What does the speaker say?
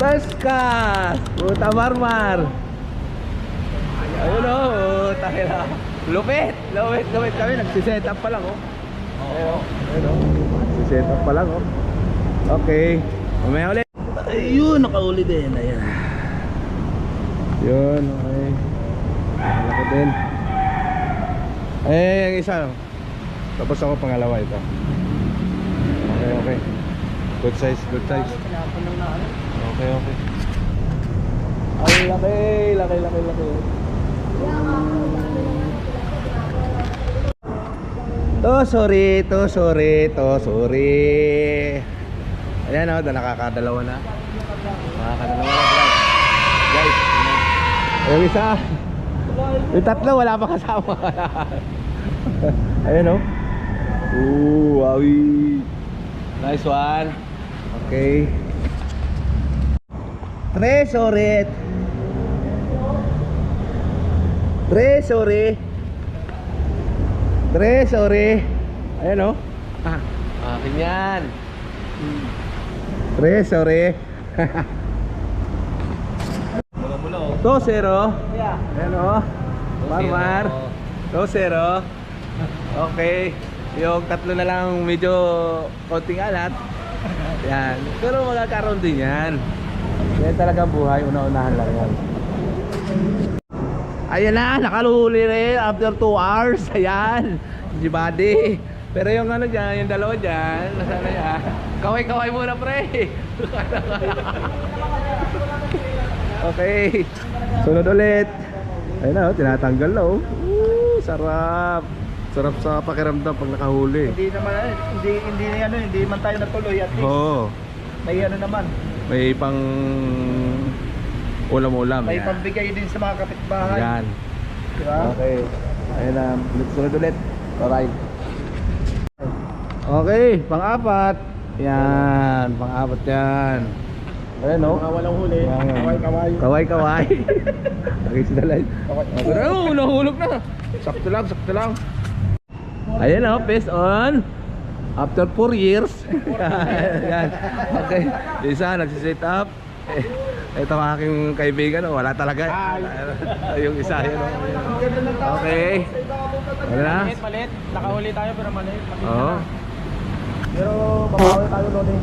Pesca! Puta Marmar! Ayun o, tayo na. Lupit! Lupit kami. Nagsiset up pa lang o. Ayun o. Nagsiset up pa lang o. Okay. Mamaya ulit. Ayun, nakauli din. Ayan. Yun, okay. Malaki din. Yung isa. Tapos ako pangalawa ito. Okay. Good size. Okay. Ay, laki. Sorry. Ayan o, nakakadalawa na. Guys, yung isa. Yung tatlo, wala pa kasama. Ayan o. Wowie. Nice one. Okay. Tresoret. Ayan o. Akin yan. Tresore. 2-0. Ayan o. Marmar. 2-0. Okay. Yung tatlo na lang medyo konting alat. Yan. Pero magkakaroon din yan. Yan talagang buhay. Una-unahan lang yan. Ayan na. Nakaluli rin after 2 hours. Ayan. Si Buddy. Pero yung ano dyan, yung dalawa dyan, nasaan na yan? Kaway muna pre. Okay. Sunod ulit. Ayun na, tinatanggal na. Sarap. Sarap sa pakiramdam pag nakahuli. Hindi man tayo natuloy at least. Oo. May ano naman. May pang ulam-ulam. May pambigay din sa mga kapitbahay. Yan. Diba? Okay. Ayun na, sunod ulit. Alright. Okay, pang-apat. Yan, pang-apat yan. Ayan o. Mga walang huli. Kaway. Okay, sinalay. Oh, nahulog na. Sakto lang. Ayan o, pace on. After 4 years. Yan. Okay, isa nagsiset up. Ito ang aking kaibigan, wala talaga. Yung isa yun. Okay. Wala na? Malit. Nakahuli tayo pero malit. Oo. Pero babawi tayo noon eh.